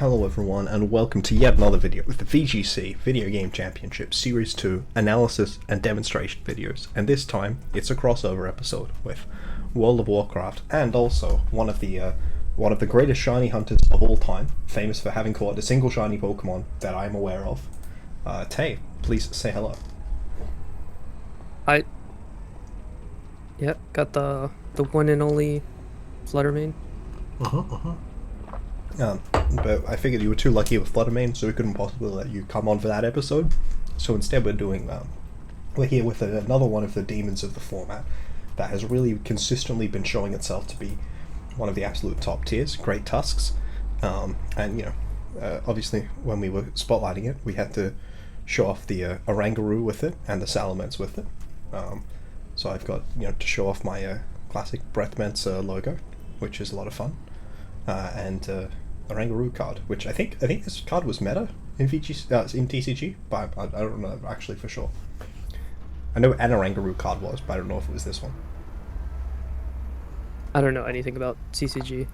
Hello everyone and welcome to yet another video with the VGC Video Game Championship Series 2 analysis and demonstration videos, and this time it's a crossover episode with World of Warcraft and also one of the greatest shiny hunters of all time, famous for having caught a single shiny Pokemon that I'm aware of. Tay, please say hello. Yep, got the one and only Flutter Mane. But I figured you were too lucky with Flutter Mane, so we couldn't possibly let you come on for that episode. So instead we're here with another one of the demons of the format that has really consistently been showing itself to be one of the absolute top tiers, Great Tusks. Obviously when we were spotlighting it, we had to show off the Oranguru with it and the Salamence with it. So I've got to show off my classic Breathments logo, which is a lot of fun, and Oranguru card, which I think this card was meta in VGC, in TCG, but I don't know actually for sure. I know an Oranguru card was, but I don't know if it was this one. I don't know anything about CCG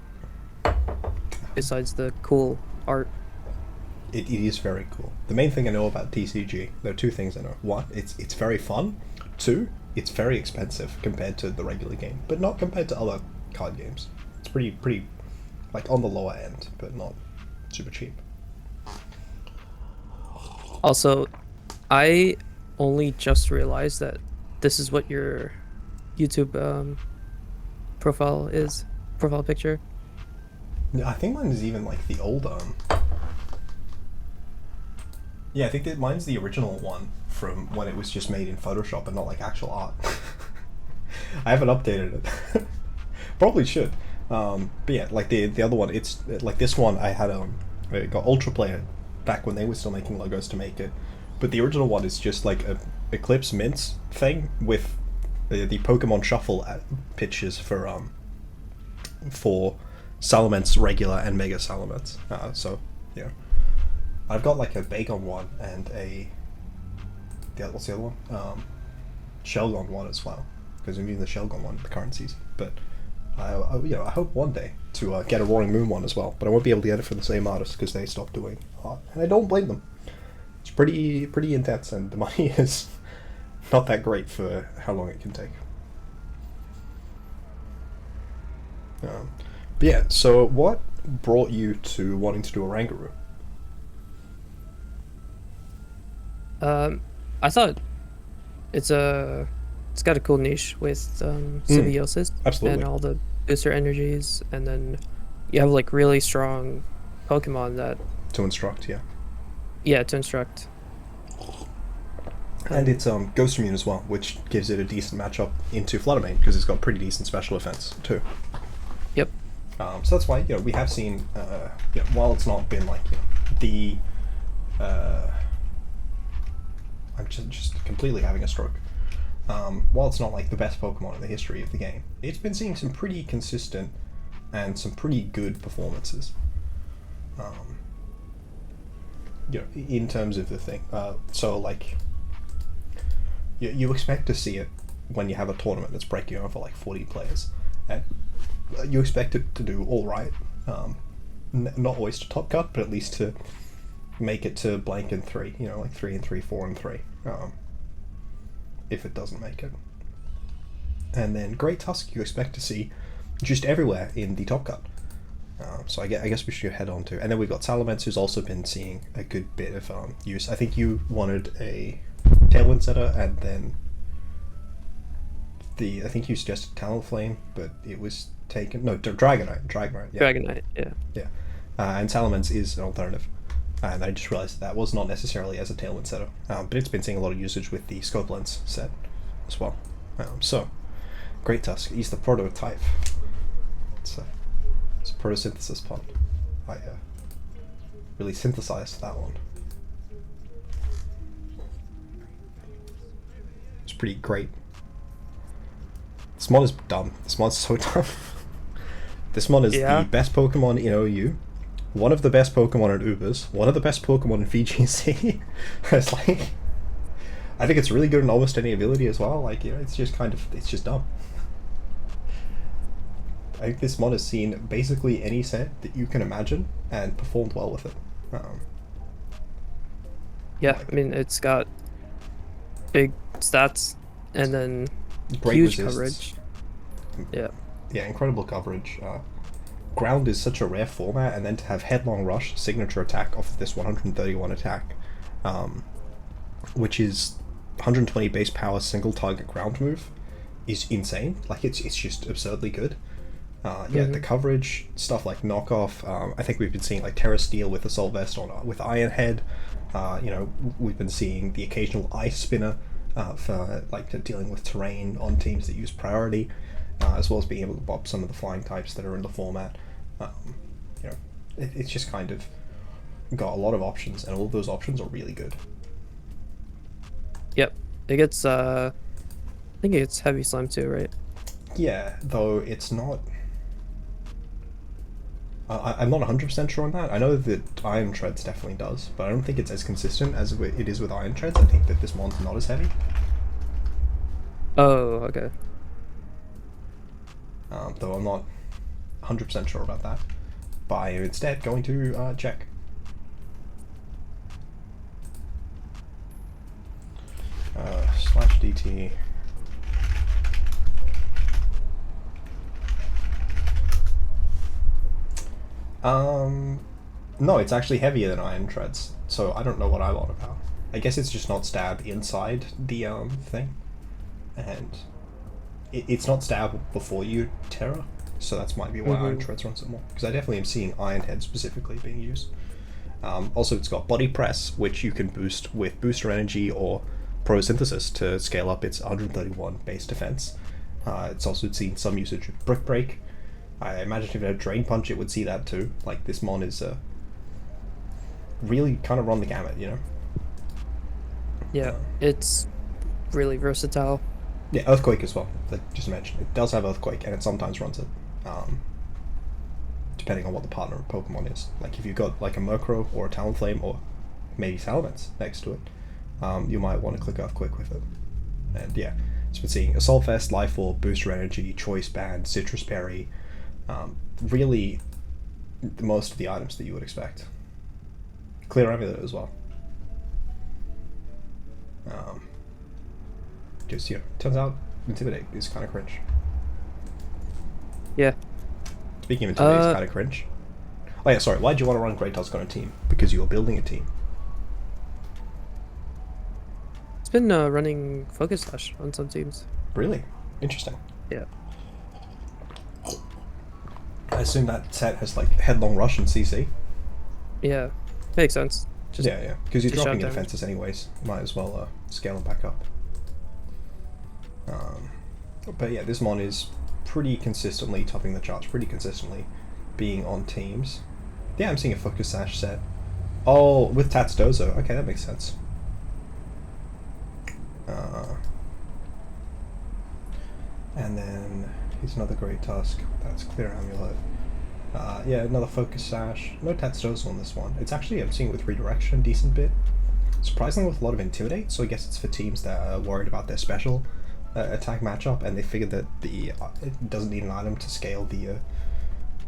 besides the cool art. It is very cool. The main thing I know about TCG, there are two things I know. One, it's very fun. Two, it's very expensive compared to the regular game, but not compared to other card games. It's pretty like on the lower end, but not super cheap. Also, I only just realized that this is what your YouTube profile picture. I think mine is even like the old yeah, I think that mine's the original one from when it was just made in Photoshop and not like actual art. I haven't updated it. Probably should. But yeah, like the other one, it's like this one I had it got Ultra Player back when they were still making logos to make it. But the original one is just like a Eclipse Mints thing with the Pokemon Shuffle pictures for Salamence regular and Mega Salamence. So yeah, I've got like a Bagon one and what's the other one? Shelgon one as well, because I'm using the Shelgon one in the current season. But I hope one day to get a Roaring Moon one as well, but I won't be able to get it from the same artist because they stopped doing art, and I don't blame them. It's pretty intense, and the money is not that great for how long it can take. But yeah, so what brought you to wanting to do Oranguru? I thought it's got a cool niche with symbiosis absolutely. And all the booster energies, and then you have like really strong Pokemon that To instruct, yeah. Yeah, to instruct. And it's Ghost Immune as well, which gives it a decent matchup into Flutter Mane because it's got pretty decent special defense too. Yep. So that's why we have seen while it's not been like the I'm just completely having a stroke. While it's not like the best Pokemon in the history of the game, it's been seeing some pretty consistent and some pretty good performances. In terms of the thing. So like, you expect to see it when you have a tournament that's breaking over like 40 players, and you expect it to do all right. Not always to top cut, but at least to make it to blank and 3. Like 3 and 3, 4 and 3. If it doesn't make it. And then Great Tusk you expect to see just everywhere in the top cut. So I guess we should head on to, and then we've got Salamence, who's also been seeing a good bit of use. I think you wanted a Tailwind setter, and then I think you suggested Talonflame, but it was taken. No, Dragonite, yeah. Dragonite, yeah. Yeah, and Salamence is an alternative. And I just realized that was not necessarily as a Tailwind setter, but it's been seeing a lot of usage with the Scope Lens set as well. So, Great Tusk, he's the prototype. It's a photosynthesis pod. I really synthesized that one. It's pretty great. This mod is dumb. This mod's so dumb. This mod is the best Pokemon in OU. One of the best Pokemon in Ubers, one of the best Pokemon in VGC. It's like, I think it's really good in almost any ability as well. Like, it's just dumb. I think this mod has seen basically any set that you can imagine and performed well with it. Yeah, Like- I mean, it's got big stats and then Great huge resists. coverage. Yeah. Yeah, incredible coverage. Ground is such a rare format, and then to have Headlong Rush, signature attack off of this 131 attack, which is 120 base power single target ground move, is insane. Like, it's just absurdly good. Yeah, the coverage, stuff like knockoff. I think we've been seeing like Terra Steel with Assault Vest on with Iron Head. You know, we've been seeing the occasional Ice Spinner for like dealing with terrain on teams that use priority, as well as being able to bop some of the flying types that are in the format. You know, it's just kind of got a lot of options, and all of those options are really good. Yep. It gets I think it gets heavy slime too, right? Yeah, though it's not. I'm not 100% sure on that. I know that Iron Treads definitely does, but I don't think it's as consistent as it is with Iron Treads. I think that this mod's not as heavy. Oh, okay. Though I'm not 100% sure about that. But I am instead going to check. /DT. No, it's actually heavier than Iron Treads, so I don't know what I'm on about. I guess it's just not stab inside the thing, and it's not stab before you Terra, so that's might be why Iron Treads runs it more. Because I definitely am seeing Iron Head specifically being used. Also, it's got Body Press, which you can boost with Booster Energy or Prosynthesis to scale up its 131 base defense. It's also seen some usage of Brick Break. I imagine if it had Drain Punch, it would see that too. Like, this mon is really kind of run the gamut, you know? Yeah, it's really versatile. Yeah, Earthquake as well, like just mentioned. It does have Earthquake, and it sometimes runs it, depending on what the partner Pokemon is. Like, if you've got like a Murkrow or a Talonflame or maybe Salamence next to it, you might want to click Earthquake with it. And yeah, it's been seeing Assault Vest, Life Orb, Booster Energy, Choice Band, Citrus Berry, really most of the items that you would expect. Clear Amulet as well. Just, you know, turns out Intimidate is kind of cringe. Yeah. Speaking of Intimidate, it's kind of cringe. Oh yeah, sorry, why do you want to run Great Tusk on a team? Because you are building a team. It's been running Focus Sash on some teams. Really? Interesting. Yeah. I assume that set has like Headlong Rush and CC. Yeah. Makes sense. Just Yeah, because you're just dropping your shut down. defenses anyways. Might as well scale them back up. But yeah, this mon is pretty consistently topping the charts, pretty consistently being on teams. Yeah, I'm seeing a Focus Sash set. Oh, with Tatsdozo. Okay, that makes sense. And then here's another Great Tusk. That's Clear Amulet. Yeah, another Focus Sash. No Tatsdozo on this one. It's actually, I'm seeing it with Redirection a decent bit. Surprisingly with a lot of Intimidate, so I guess it's for teams that are worried about their special attack matchup, and they figured that it doesn't need an item to scale the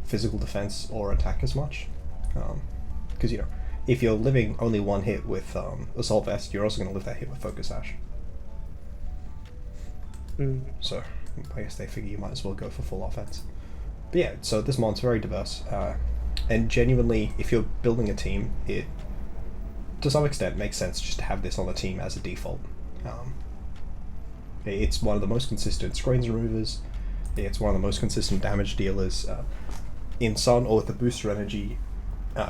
physical defense or attack as much. Because, you know, if you're living only one hit with Assault Vest, you're also going to live that hit with Focus Sash. So I guess they figure you might as well go for full offense. But yeah, so this mon's very diverse, and genuinely, if you're building a team, it to some extent makes sense just to have this on the team as a default. It's one of the most consistent screens removers. It's one of the most consistent damage dealers. In Sun or with the Booster Energy,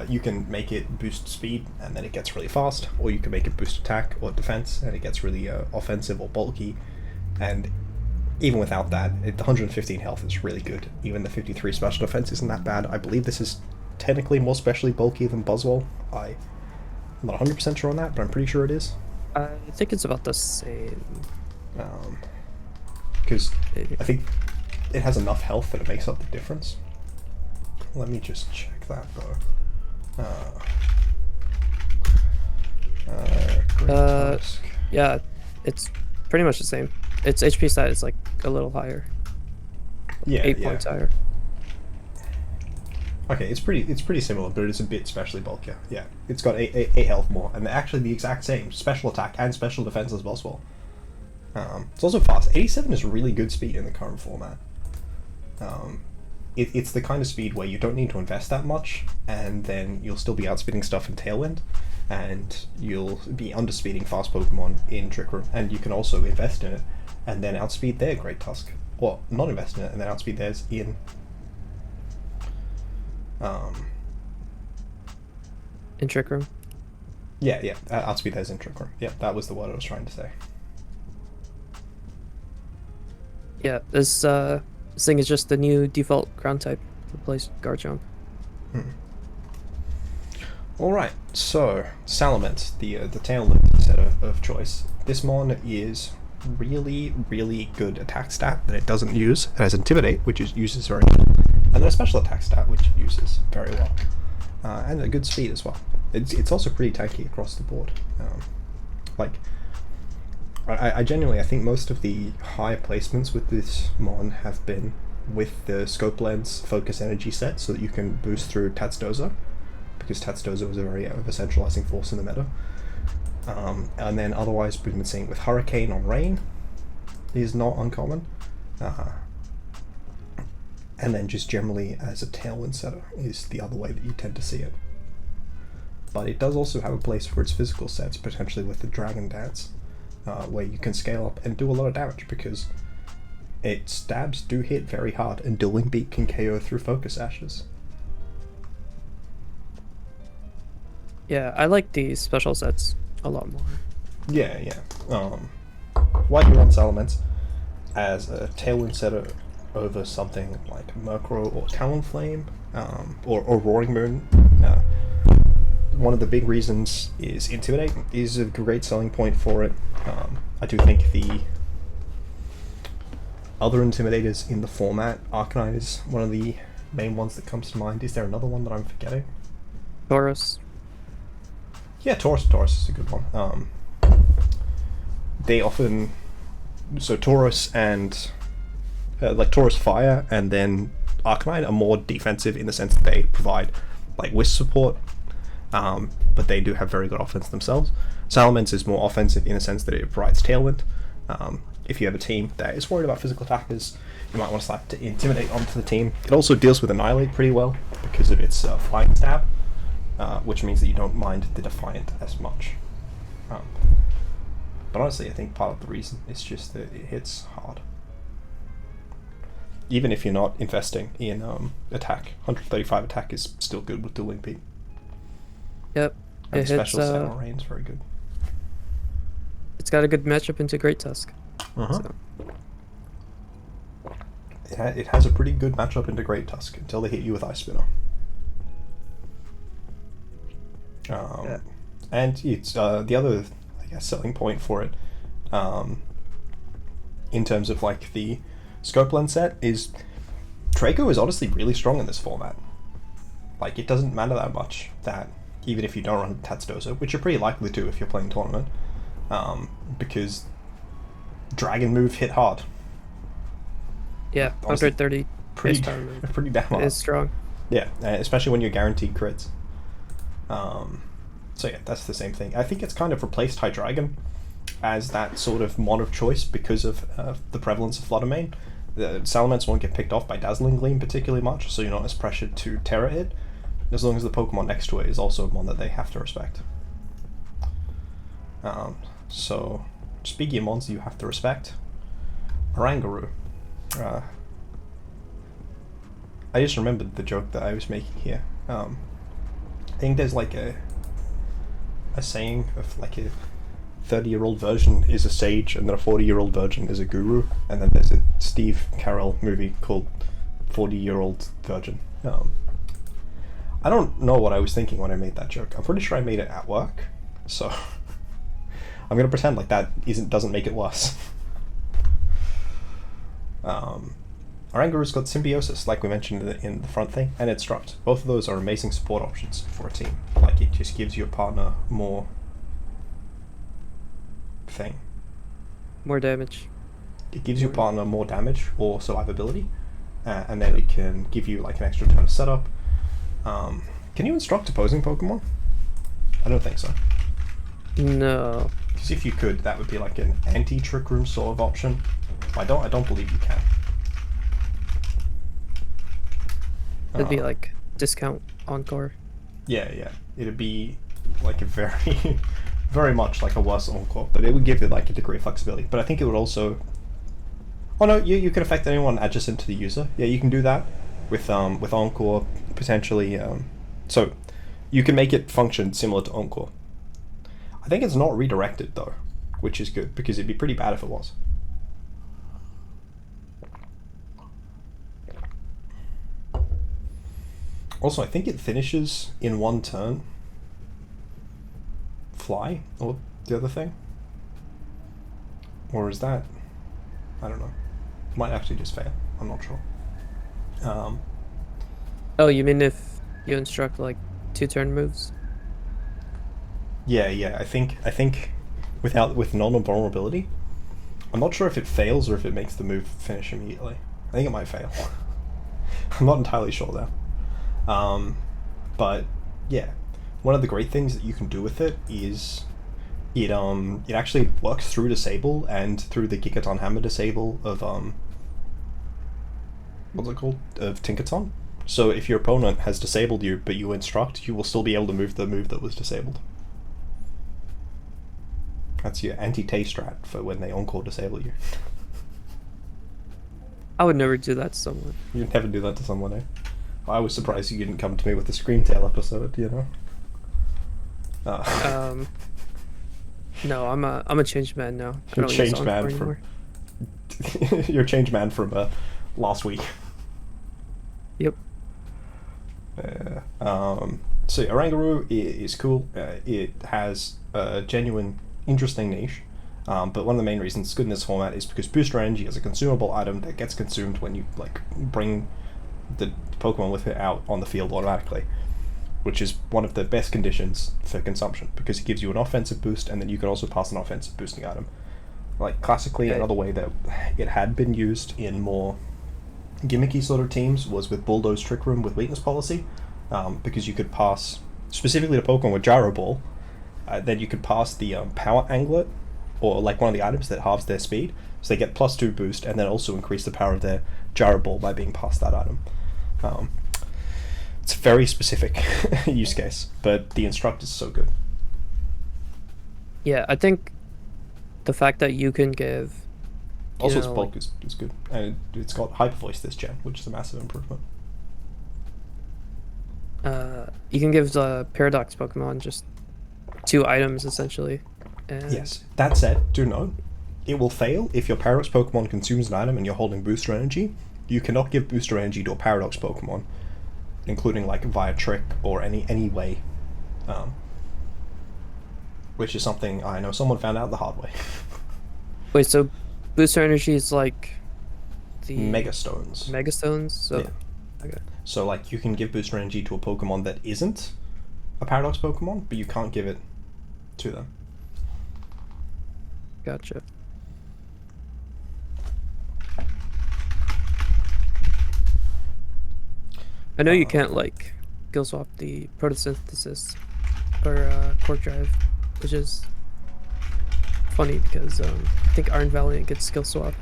you can make it boost speed and then it gets really fast, or you can make it boost attack or defense and it gets really offensive or bulky. And even without that, the 115 health is really good. Even the 53 special defense isn't that bad. I believe this is technically more specially bulky than Buzzwole. I'm not 100% sure on that, but I'm pretty sure it is. I think it's about the same. Because I think it has enough health that it makes up the difference. Let me just check that though. Great Tusk. Yeah, it's pretty much the same. Its HP stat is like a little higher. Yeah, 8 points higher. Okay, it's pretty similar, but it's a bit specially bulkier. Yeah, it's got 8 health more, and they're actually the exact same special attack and special defense as Boswell. It's also fast. 87 is really good speed in the current format. It's the kind of speed where you don't need to invest that much, and then you'll still be outspeeding stuff in Tailwind, and you'll be underspeeding fast Pokemon in Trick Room, and you can also invest in it, and then outspeed their Great Tusk. Or not invest in it, and then outspeed theirs in... In Trick Room? Yeah, outspeed theirs in Trick Room. Yeah, that was the word I was trying to say. Yeah, this thing is just the new default ground type. Replace Garchomp. Alright, so Salamence, the Tailwind set of choice. This mon is really, really good attack stat that it doesn't use. It has Intimidate, which it uses very well, and then a special attack stat, which it uses very well. And a good speed as well. It's also pretty tanky across the board. I genuinely, I think most of the high placements with this mon have been with the Scope Lens Focus Energy set, so that you can boost through Tatsdozo, because Tatsdozo was a very over-centralizing force in the meta. And then otherwise we've been seeing with Hurricane on Rain is not uncommon. And then just generally as a Tailwind setter is the other way that you tend to see it. But it does also have a place for its physical sets, potentially with the Dragon Dance, where you can scale up and do a lot of damage, because its stabs do hit very hard, and Dueling Beat can KO through Focus Ashes. Yeah, I like these special sets a lot more. Yeah. While you're on Salamence, as a Tailwind setter over something like Murkrow or Talonflame, or Roaring Moon, one of the big reasons is Intimidate is a great selling point for it. I do think the other Intimidators in the format, Arcanine is one of the main ones that comes to mind. Is there another one that I'm forgetting? Taurus. Yeah, Taurus is a good one. They often... So Taurus and... like Taurus Fire and then Arcanine are more defensive in the sense that they provide like Wisp support, but they do have very good offense themselves. Salamence is more offensive in the sense that it provides Tailwind. If you have a team that is worried about physical attackers, you might want to slap to Intimidate onto the team. It also deals with Annihilate pretty well because of its Flying Stab, which means that you don't mind the Defiant as much. But honestly, I think part of the reason is just that it hits hard. Even if you're not investing in attack, 135 attack is still good with Dueling Beat. Yep. And the special set on Rain is very good. It's got a good matchup into Great Tusk. So. It has a pretty good matchup into Great Tusk until they hit you with Ice Spinner. And it's the other, I guess, selling point for it, in terms of like the Scope Lens set, is Draco is honestly really strong in this format. Like, it doesn't matter that much that even if you don't run Tatsdozo, which you're pretty likely to if you're playing tournament, because Dragon move hit hard. Yeah, Honestly, 130 pretty damn hard. It is strong. Yeah, especially when you're guaranteed crits. So yeah, that's the same thing. I think it's kind of replaced Hydreigon as that sort of mon of choice because of the prevalence of Flutter Mane. The Salamence won't get picked off by Dazzling Gleam particularly much, so you're not as pressured to Terra Hit, as long as the Pokemon next to it is also one that they have to respect. So, speaking of mons you have to respect, Oranguru. I just remembered the joke that I was making here. I think there's like a saying of like a 30-year-old version is a sage and then a 40-year-old version is a guru, and then there's a Steve Carell movie called 40-Year-Old Virgin. I don't know what I was thinking when I made that joke. I'm pretty sure I made it at work, so I'm gonna pretend like that doesn't make it worse. Oranguru's got Symbiosis, like we mentioned in the front thing, and Instruct. Both of those are amazing support options for a team. Like, it just gives your partner more more damage. It gives your partner more damage or survivability, and then it can give you like an extra turn of setup. Can you instruct opposing Pokemon? I don't think so. No. Because if you could, that would be like an anti-Trick Room sort of option. I don't believe you can. It'd be like discount Encore. Yeah. It'd be like a very, very much like a worse Encore, but it would give it like a degree of flexibility. But I think it would also... Oh no, you can affect anyone adjacent to the user. Yeah, you can do that with Encore, potentially. So you can make it function similar to Encore. I think it's not redirected though, which is good, because it'd be pretty bad if it was. Also, I think it finishes in one turn. Fly, or the other thing? Or is that... I don't know. It might actually just fail. I'm not sure. Oh, you mean if you instruct like 2-turn moves? Yeah. I think with non-vulnerability, I'm not sure if it fails or if it makes the move finish immediately. I think it might fail. I'm not entirely sure though. But yeah, one of the great things that you can do with it is it actually works through Disable and through the Gigaton Hammer Disable of what's it called? Of Tinkaton. So if your opponent has disabled you but you instruct, you will still be able to move the move that was disabled. That's your anti-Tay strat for when they Encore disable you. I would never do that to someone. You'd never do that to someone, eh? I was surprised you didn't come to me with the Screamtail episode, you know? No, I'm a changed man now. You're a changed man from... You're a changed man from last week. Yep. So Oranguru is cool. It has a genuine, interesting niche. But one of the main reasons it's good in this format is because Booster Energy is a consumable item that gets consumed when you like bring the Pokemon with it out on the field automatically, which is one of the best conditions for consumption because it gives you an offensive boost and then you can also pass an offensive boosting item. Like classically, another way that it had been used in more gimmicky sort of teams was with Bulldoze Trick Room with Weakness Policy, because you could pass, specifically to Pokemon with Gyro Ball, then you could pass the Power Anglet, or like one of the items that halves their speed, so they get +2 boost and then also increase the power of their Gyro Ball by being past that item. It's a very specific use case, but the Instruct is so good. Yeah, I think the fact that you can give... Also, its bulk is good, and it's got Hyper Voice this gen, which is a massive improvement. You can give the Paradox Pokemon just 2 items, essentially. And yes, that said, do note, it will fail if your Paradox Pokemon consumes an item and you're holding Booster Energy. You cannot give Booster Energy to a Paradox Pokemon, including like via Trick or any way. Which is something I know someone found out the hard way. Wait, so Booster Energy is like the Mega Stones. Mega Stones? So yeah. Okay. So like you can give Booster Energy to a Pokemon that isn't a Paradox Pokemon, but you can't give it to them. Gotcha. I know you can't like skill swap the Photosynthesis or Quark Drive, which is funny because I think Iron Valiant gets skill swap.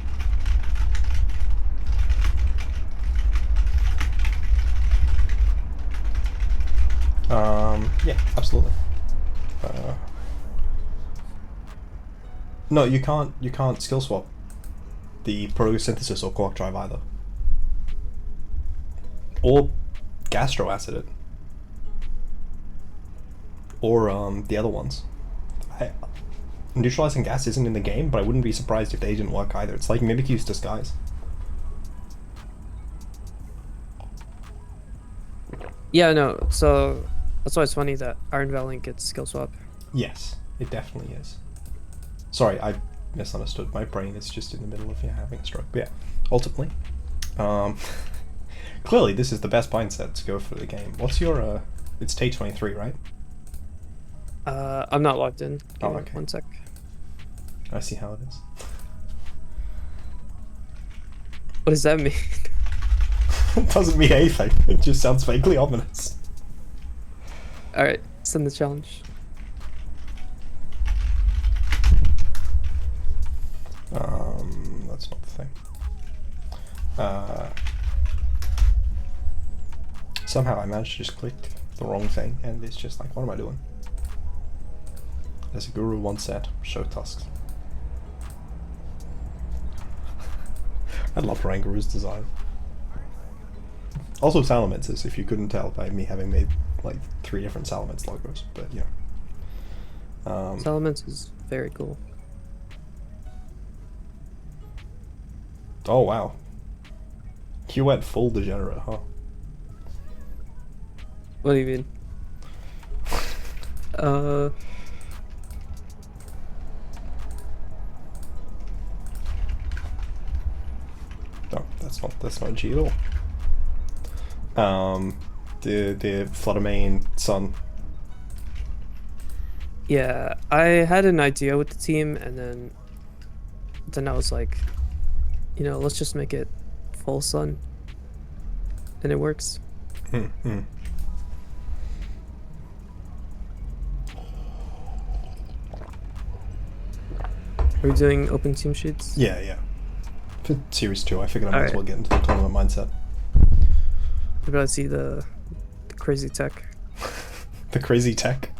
Yeah, absolutely. No, you can't skill swap the Photosynthesis or Quark Drive either. Or Gastro Acid it. Or the other ones. Neutralizing Gas isn't in the game, but I wouldn't be surprised if they didn't work either. It's like Mimikyu's Disguise. Yeah, no, so that's why it's funny that Iron Valiant gets skill swap. Yes, it definitely is. Sorry, I misunderstood. My brain is just in the middle of having a stroke. But yeah, ultimately, clearly this is the best mindset to go for the game. What's your, it's T23, right? I'm not logged in. Give me okay. 1 sec. I see how it is. What does that mean? It doesn't mean anything. It just sounds vaguely ominous. Alright, send the challenge. That's not the thing. Somehow I managed to just click the wrong thing, and it's just like, what am I doing? As a guru once said, show Tusks. I love Oranguru's design. Also Salamence's, if you couldn't tell by me having made like 3 different Salamence logos, but yeah. Salamence is very cool. Oh wow. You went full degenerate, huh? What do you mean? No, that's not G at all. The Flutter Mane Sun. Yeah, I had an idea with the team, and then I was like, you know, let's just make it full sun, and it works. Mm-hmm. Are we doing open team sheets? Yeah, yeah. For Series 2, I figured I might as Alright. well get into the tournament mindset. We're about to see the crazy tech. The crazy tech.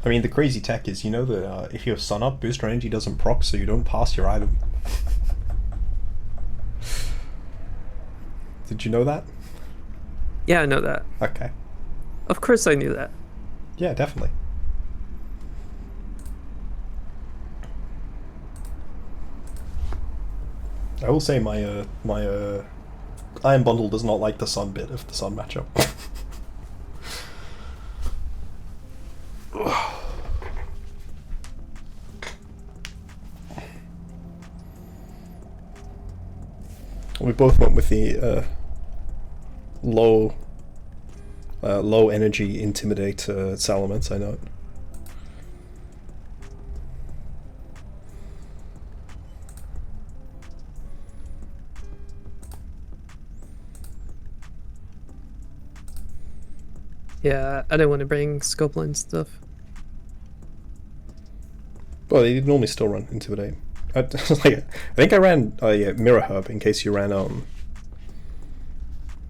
I mean, the crazy tech is, you know that if you have Sun Up, booster energy doesn't proc, so you don't pass your item. Did you know that? Yeah, I know that. Okay. Of course I knew that. Yeah, definitely. I will say my Iron Bundle does not like the Sun bit of the Sun matchup. We both went with the low energy intimidate Salamence, I know it. Yeah, I didn't want to bring scope line stuff. Well, they normally still run Intimidate. I think I ran Mirror Herb in case you ran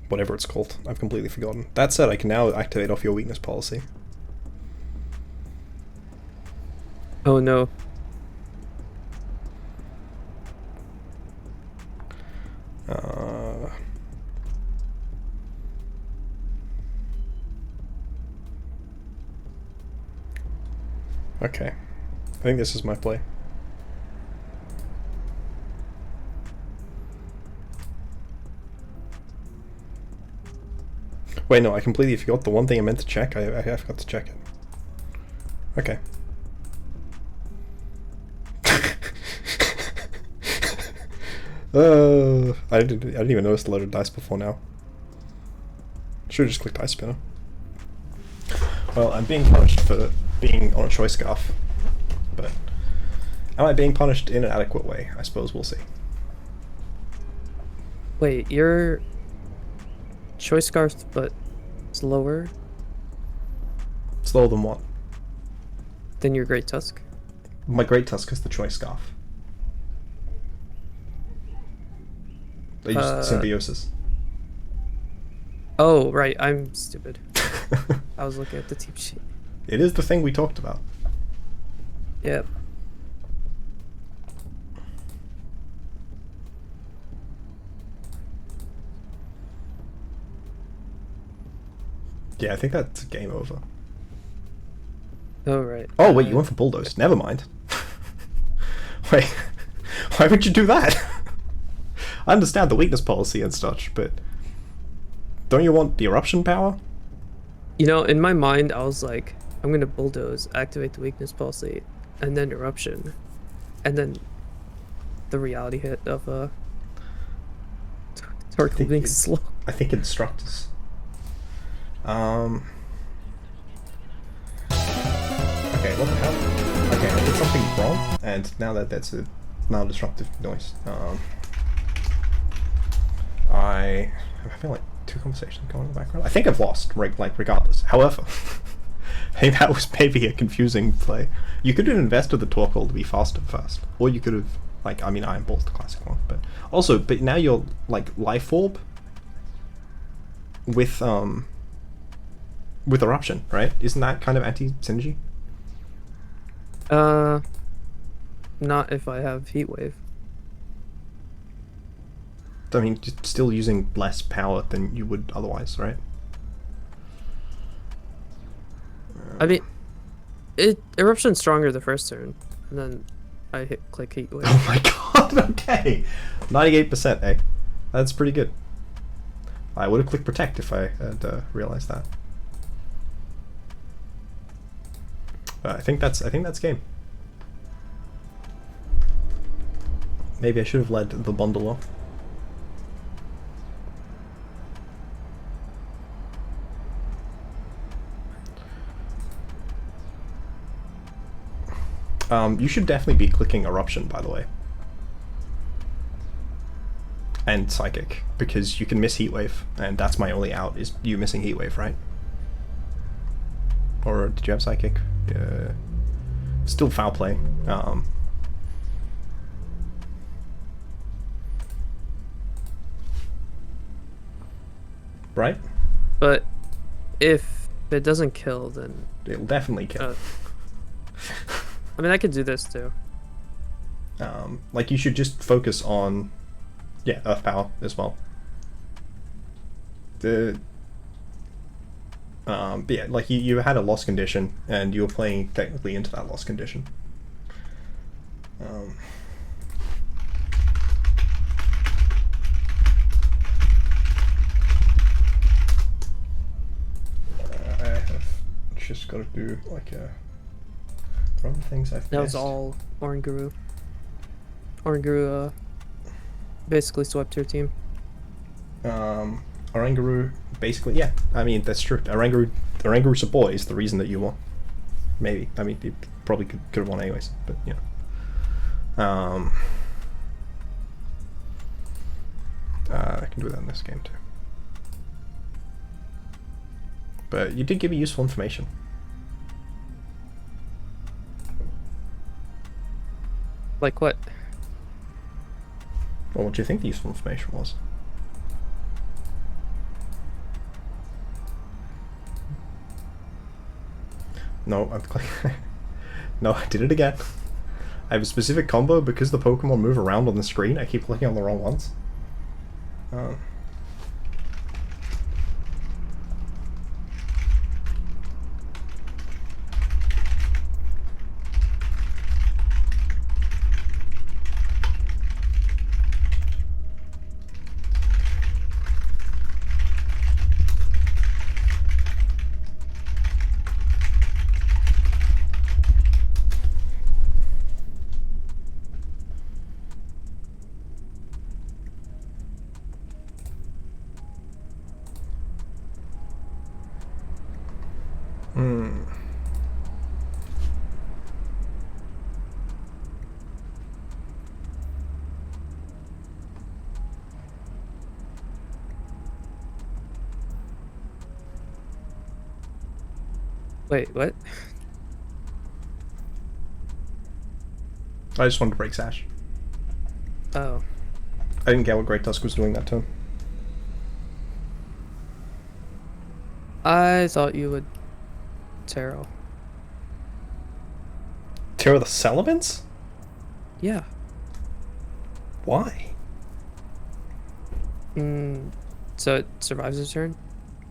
whatever it's called. I've completely forgotten. That said, I can now activate off your weakness policy. Oh no. Okay. I think this is my play. Wait, no, I completely forgot the one thing I meant to check. I forgot to check it. Okay. I didn't even notice the loaded dice before now. Should've just clicked Ice Spinner. Well, I'm being punished for being on a choice scarf, but am I being punished in an adequate way? I suppose we'll see. Wait, you're choice scarf, but it's lower Slower than what? than your Great Tusk. My Great Tusk is the choice scarf. I used symbiosis. Oh, right, I'm stupid. I was looking at the team sheet. It is the thing we talked about. Yep. Yeah, I think that's game over. Oh, right. Oh, wait, you went for Bulldoze. Never mind. Wait, why would you do that? I understand the weakness policy and such, but don't you want the eruption power? You know, in my mind, I was like, I'm gonna bulldoze, activate the weakness policy, and then eruption, and then the reality hit of Torkoal being slow. I think instructors. Okay, what the hell? Okay, I did something wrong, and now that's a now disruptive noise. I'm having like two conversations going in the background. I think I've lost, like regardless. However, hey, that was maybe a confusing play. You could have invested the Torkoal to be faster first, or you could have like, I mean, Iron Ball's the classic one, but also, but now you're like Life Orb with Eruption, right? Isn't that kind of anti-synergy? Not if I have Heat Wave. I mean, just still using less power than you would otherwise, right? I mean, Eruption's stronger the first turn, and then I click Heat Wave. Oh my god, okay. 98%, eh? That's pretty good. I would have clicked Protect if I had realized that. I think that's game. Maybe I should have led the bundle off. You should definitely be clicking Eruption, by the way. And Psychic, because you can miss Heatwave, and that's my only out, is you missing Heatwave, right? Or did you have Psychic? Still foul play. Right? But if it doesn't kill, then... It'll definitely kill. I mean, I could do this too. Like, you should just focus on, yeah, Earth Power as well. But yeah, like, you had a loss condition, and you were playing technically into that loss condition. I have just got to do, like, what are the things I've missed? That was all Oranguru. Oranguru, basically swept your team. Oranguru, basically, yeah. I mean, that's true. Oranguru support is the reason that you won. Maybe. I mean, you probably could have won anyways, but, you know. I can do that in this game, too. But you did give me useful information. Like what? Well, what do you think the useful information was? No, I'm clicking. No, I did it again. I have a specific combo because the Pokemon move around on the screen. I keep clicking on the wrong ones. Wait, what? I just wanted to break Sash. Oh. I didn't get what Great Tusk was doing that turn. I thought you would Taro. Taro the Salamence? Yeah. Why? So it survives a turn?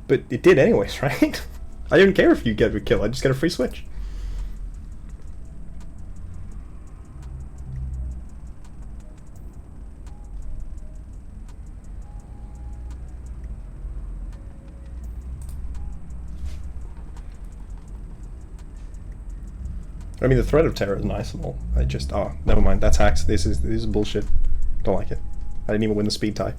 But it did anyways, right? I didn't care if you get a kill, I just get a free switch. I mean, the threat of terror is nice and all. I just, oh, never mind, that's hacks. This is bullshit. Don't like it. I didn't even win the speed tie.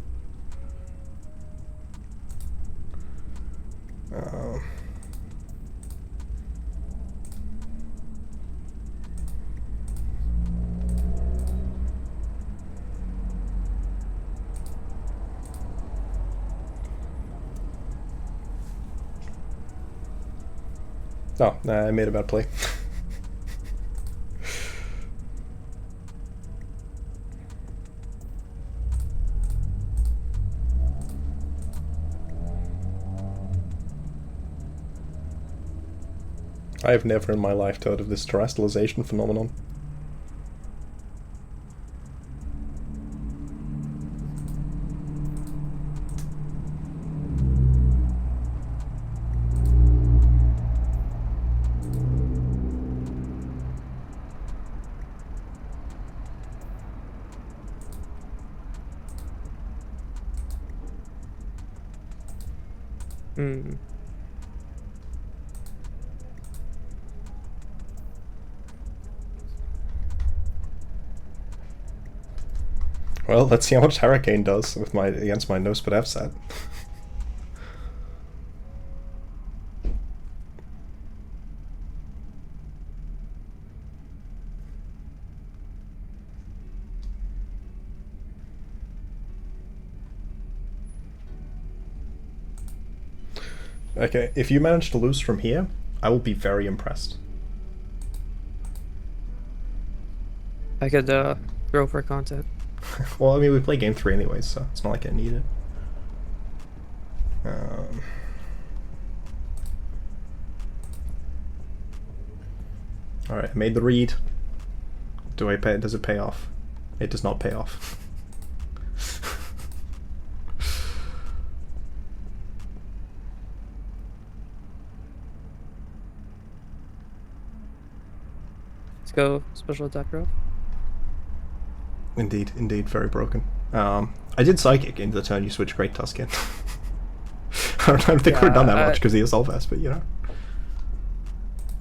Oh, I made a bad play. I have never in my life heard of this terrestrialization phenomenon. Hmm. Well, let's see how much Hurricane does with against my no-spit set. Okay, if you manage to lose from here, I will be very impressed. I could throw for content. Well, I mean, we play game 3 anyways, so it's not like I need it. Alright, I made the read. Do I pay? Does it pay off? It does not pay off. Let's go special attack row. Indeed, indeed, very broken. I did Psychic into the turn you switch Great Tusk in. I don't think we would have done that much because of the Assault Vest, but you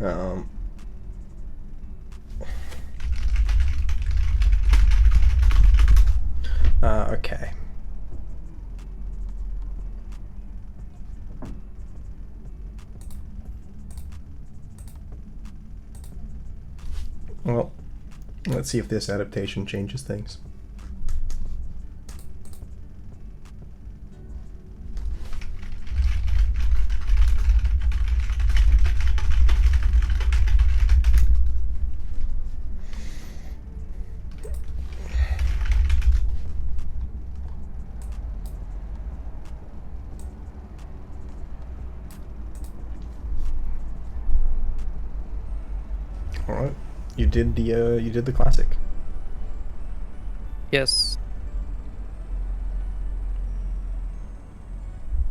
know. Okay. Well, let's see if this adaptation changes things. All right, you did the classic. Yes.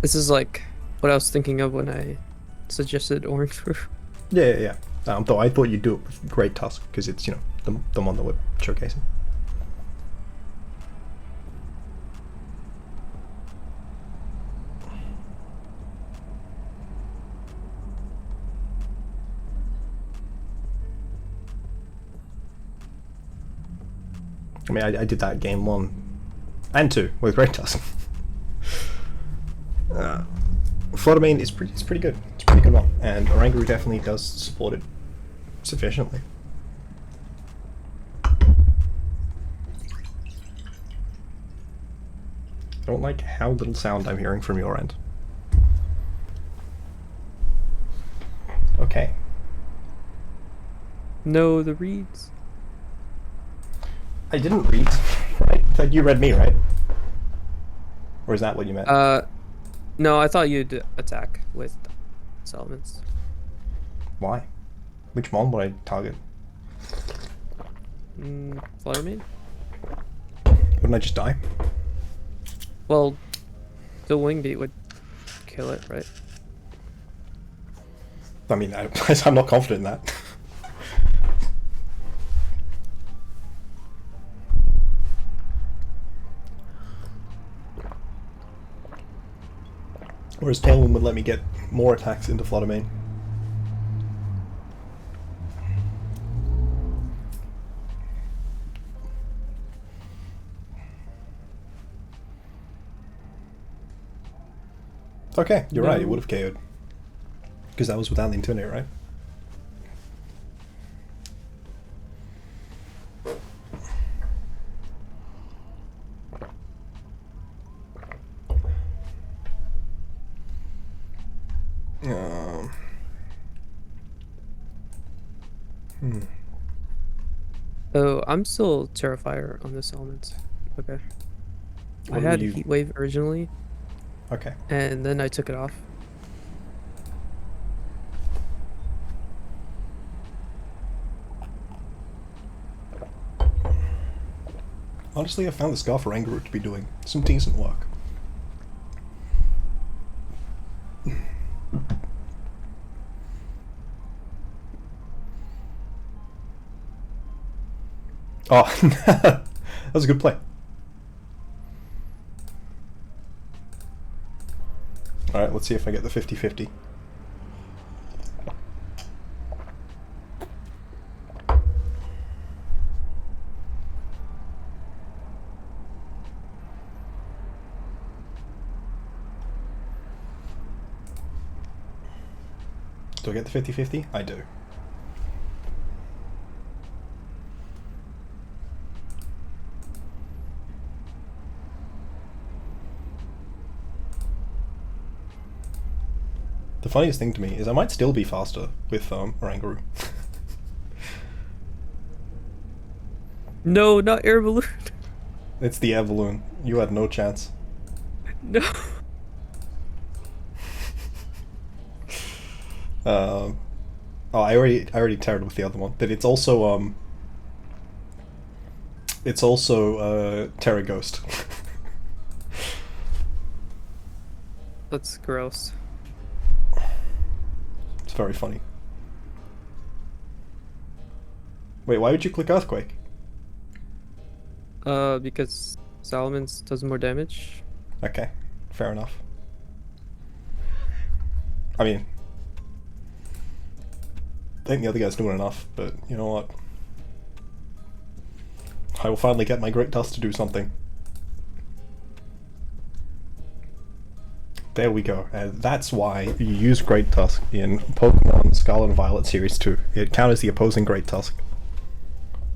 This is like what I was thinking of when I suggested Oranguru. Yeah. Though I thought you'd do it with Great Tusk because it's, you know, the one that we're showcasing. I mean, I did that game 1 and 2 with Great Tusk. Flutter Mane is pretty good. It's a pretty good one, and Oranguru definitely does support it sufficiently. I don't like how little sound I'm hearing from your end. Okay. No, the reads. I didn't read, right? I thought you read me, right? Or is that what you meant? No, I thought you'd attack with Salamence. Why? Which mon would I target? Flutter Mane? Wouldn't I just die? Well, the wing beat would kill it, right? I mean, I'm not confident in that. Whereas Tailwind would let me get more attacks into Flutter Mane. Okay, you're right, it would have KO'd. Because that was without the Intimidator, right? Oh, I'm still Terrifier on this element. Okay. I What had were you- Heat Wave originally, Okay. and then I took it off. Honestly, I found the Scarlet Oranguru to be doing some decent work. Oh, that was a good play. Alright, let's see if I get the 50-50. Do I get the 50-50? I do. The funniest thing to me is I might still be faster with Oranguru. No, not Air Balloon. It's the air balloon. You had no chance. No. Oh, I already tarred with the other one, but it's also Terra Ghost. That's gross. It's very funny. Wait, why would you click Earthquake? Because Salamence does more damage. Okay, fair enough. I mean, I think the other guy's doing enough, but you know what? I will finally get my Great Tusk to do something. There we go, and that's why you use Great Tusk in Pokemon Scarlet and Violet Series 2. It counters the opposing Great Tusk.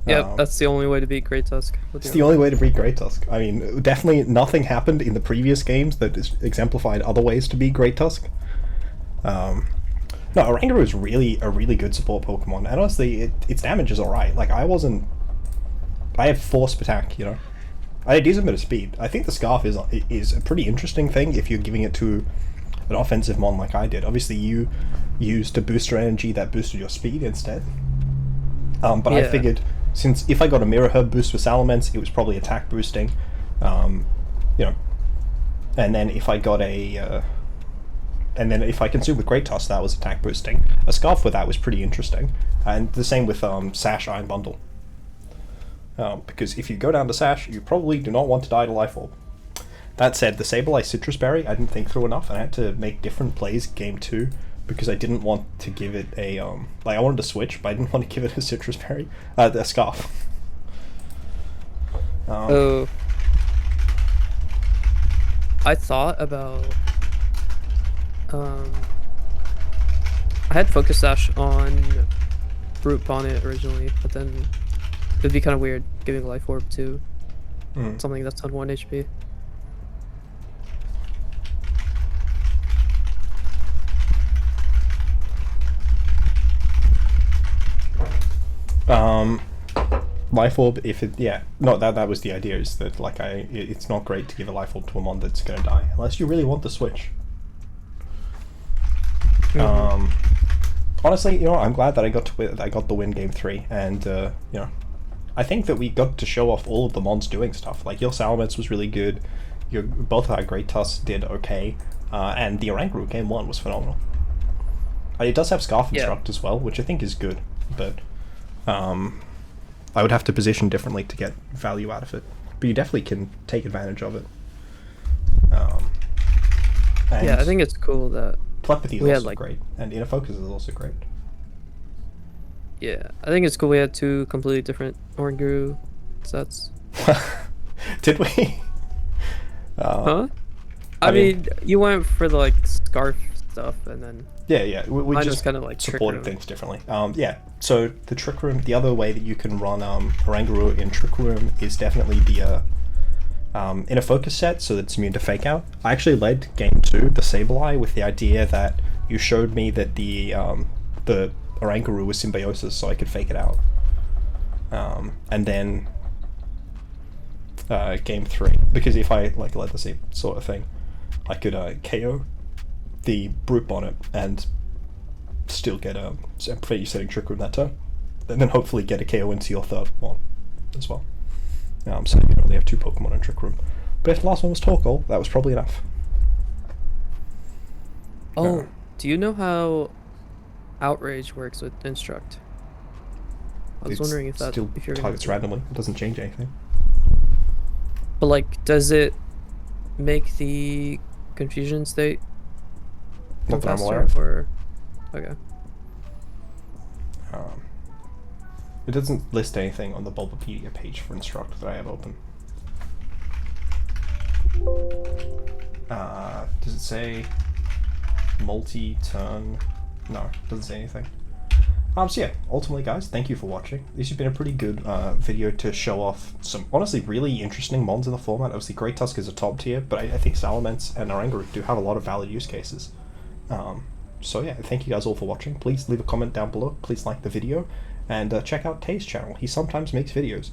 Yep, that's the only way to beat Great Tusk. It's the only way to beat Great Tusk. I mean, definitely nothing happened in the previous games that is exemplified other ways to beat Great Tusk. No, Oranguru is really a really good support Pokemon, and honestly, its damage is alright. Like, I have Force Attack, you know? I had a decent bit of speed. I think the Scarf is a pretty interesting thing if you're giving it to an offensive mon like I did. Obviously, you used a booster energy that boosted your speed instead. But Yeah. I figured, since if I got a Mirror Herb boost with Salamence, it was probably attack boosting. You know, and then if I got a... and then if I consumed with Great Tusk, that was attack boosting. A Scarf with that was pretty interesting. And the same with Sash Iron Bundle. Because if you go down to Sash, you probably do not want to die to Life Orb. That said, the Sableye Citrus Berry I didn't think through enough, and I had to make different plays game 2 because I didn't want to give it a, like I wanted to switch, but I didn't want to give it a Citrus Berry, a Scarf. Oh. I thought about... I had Focus Sash on Brute Bonnet originally, but then it'd be kind of weird giving a Life Orb to something that's on 1 HP. Life Orb, if it, yeah, no, that was the idea, is that, like, it's not great to give a Life Orb to a mon that's gonna die, unless you really want the switch. Honestly, you know, I'm glad that I got the win game 3, and, you know, I think that we got to show off all of the mons doing stuff. Like, your Salamence was really good, both of our Great Tusks did okay, and the Oranguru game 1 was phenomenal. It does have Scarf Instruct as well, which I think is good, but I would have to position differently to get value out of it. But you definitely can take advantage of it. Yeah, I think it's cool that Telepathy is also great, and Inner Focus is also great. Yeah, I think it's cool we had 2 completely different Oranguru sets. Did we? Huh? I mean, you went for the, like, Scarf stuff, and then... Yeah, we just kind of like supported things differently. Yeah, so the Trick Room, the other way that you can run Oranguru in Trick Room is definitely the Inner Focus set, so that it's immune to Fake Out. I actually led game 2, the Sableye, with the idea that you showed me that the Oranguru with Symbiosis so I could fake it out. And then game 3, because if I like let the same sort of thing, I could KO the Brute Bonnet and still get prevent you setting Trick Room that turn, and then hopefully get a KO into your third one as well. So you can only have 2 Pokemon in Trick Room. But if the last one was Torkoal, that was probably enough. Oh, do you know how Outrage works with Instruct? I was wondering if that still if you're targets randomly. It doesn't change anything. But like, does it make the confusion state Not that I'm faster, aware of. or okay? It doesn't list anything on the Bulbapedia page for Instruct that I have open. Does it say multi-turn? No, it doesn't say anything. So yeah, ultimately guys, thank you for watching. This has been a pretty good video to show off some honestly really interesting mons in the format. Obviously Great Tusk is a top tier, but I think Salamence and Oranguru do have a lot of valid use cases. So yeah, thank you guys all for watching. Please leave a comment down below, please like the video, and check out Tay's channel. He sometimes makes videos.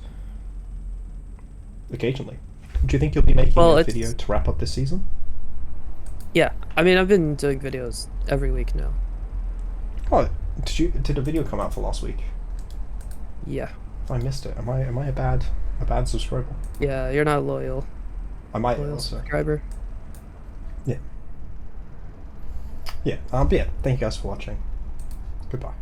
Occasionally. Do you think you'll be making a video to wrap up this season? Yeah, I mean, I've been doing videos every week now. Oh, did a video come out for last week? Yeah. I missed it. Am I a bad subscriber? Yeah, you're not loyal. I might Loyal also. subscriber. Yeah. Yeah. But yeah, thank you guys for watching. Goodbye.